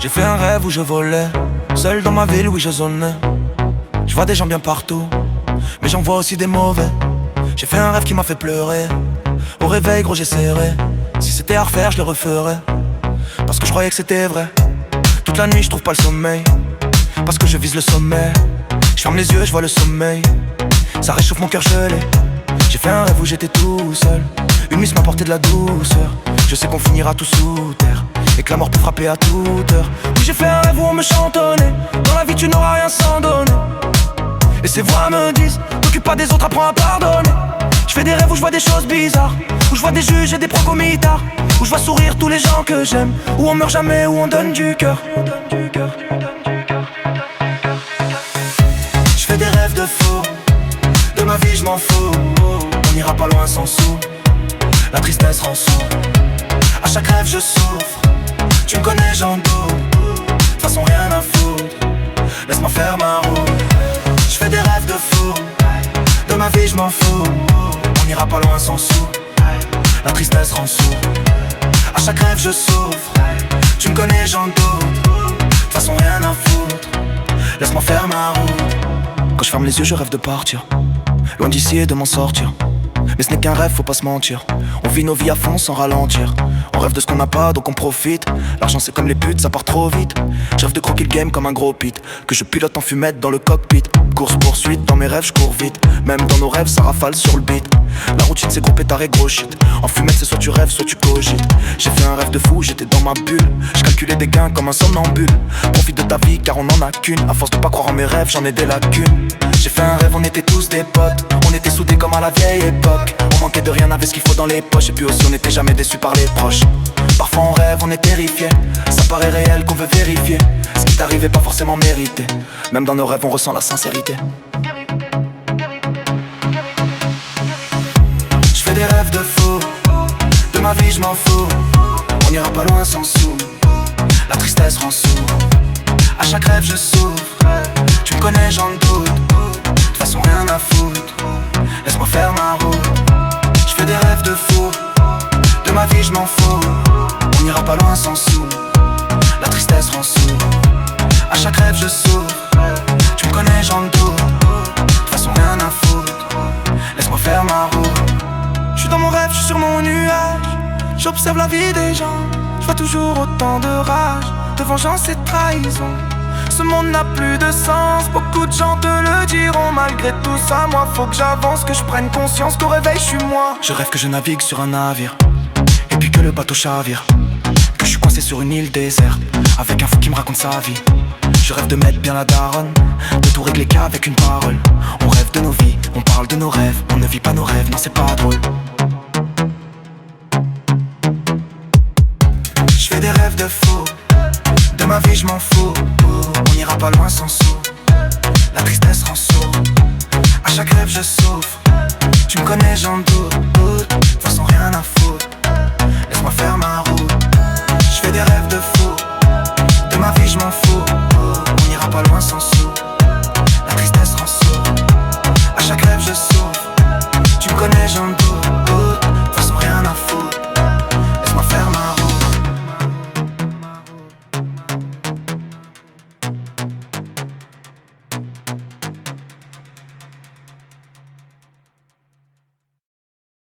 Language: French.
J'ai fait un rêve où je volais, seul dans ma ville, oui je zonais. Je vois des gens bien partout, mais j'en vois aussi des mauvais. J'ai fait un rêve qui m'a fait pleurer. Au réveil gros j'essaierai. Si c'était à refaire je le referais, parce que je croyais que c'était vrai. Toute la nuit je trouve pas le sommeil, parce que je vise le sommet. Je ferme les yeux, je vois le sommeil. Ça réchauffe mon cœur gelé. J'ai fait un rêve où j'étais tout seul. Une miss m'a apporté de la douceur. Je sais qu'on finira tout sous terre, et que la mort peut frapper à toute heure. Oui j'ai fait un rêve où on me chantonnait. Dans la vie tu n'auras rien sans donner. Et ces voix me disent, t'occupe pas des autres, apprends à pardonner. Je fais des rêves où je vois des choses bizarres, où je vois des juges et des procomitards, où je vois sourire tous les gens que j'aime, où on meurt jamais, où on donne du cœur. Je fais des rêves de fou, de ma vie je m'en fous. On n'ira pas loin sans sous, la tristesse rend sourd. À chaque rêve je souffre, tu me connais j'en doute. De toute façon rien à foutre, laisse-moi faire ma route. Je fais des rêves de fou, de ma vie je m'en fous. On n'ira pas loin sans sous, la tristesse rend sourd. À chaque rêve je souffre, tu me connais j'en doute. De toute façon rien à foutre, laisse-moi faire ma route. Quand je ferme les yeux je rêve de partir, loin d'ici et de m'en sortir. Mais ce n'est qu'un rêve, faut pas se mentir. On vit nos vies à fond sans ralentir. On rêve de ce qu'on n'a pas, donc on profite. L'argent c'est comme les putes, ça part trop vite. Je rêve de croquer le game comme un gros pit, que je pilote en fumette dans le cockpit. Course poursuite, dans mes rêves je cours vite. Même dans nos rêves ça rafale sur le beat. La routine c'est gros pétard et gros shit. En fumette c'est soit tu rêves, soit tu cogites. J'ai fait un rêve de fou, j'étais dans ma bulle. Je calculais des gains comme un somnambule. Profite de ta vie car on en a qu'une. À force de pas croire en mes rêves, j'en ai des lacunes. J'ai fait un rêve, on était tous des potes. On était soudés comme à la vieille époque. On manquait de rien, avait ce qu'il faut dans les poches. Et puis aussi on n'était jamais déçus par les proches. Parfois on rêve, on est terrifié. Ça paraît réel qu'on veut vérifier. Ce qui t'arrive est pas forcément mérité. Même dans nos rêves on ressent la sincérité. Je fais des rêves de fou, de ma vie je m'en fous. On n'ira pas loin sans sous, la tristesse rend sourd. À chaque rêve je souffre, tu me connais j'en doute. De toute façon rien à foutre, laisse-moi faire ma route. Je fais des rêves de fou, de ma vie je m'en fous. On n'ira pas loin sans sous, la tristesse rend sourd. À chaque rêve je souffre, tu me connais j'en doute. De toute façon rien à foutre, laisse-moi faire ma route. Je suis dans mon rêve, je suis sur mon nuage. J'observe la vie des gens, je vois toujours autant de rage, de vengeance et de trahison. Ce monde n'a plus de sens, beaucoup de gens te le diront. Malgré tout ça, moi faut que j'avance, que je prenne conscience qu'au réveil je suis moi. Je rêve que je navigue sur un navire, et puis que le bateau chavire, que je suis coincé sur une île déserte, avec un fou qui me raconte sa vie. Je rêve de mettre bien la daronne, de tout régler qu'avec une parole. On rêve de nos vies, on parle de nos rêves. On ne vit pas nos rêves, non c'est pas drôle. Je fais des rêves de fou, de ma vie je m'en fous. On n'ira pas loin sans sous, la tristesse rend sourd. À chaque rêve je souffre, tu me connais j'en doute. De toute façon rien à foutre, laisse-moi faire ma route.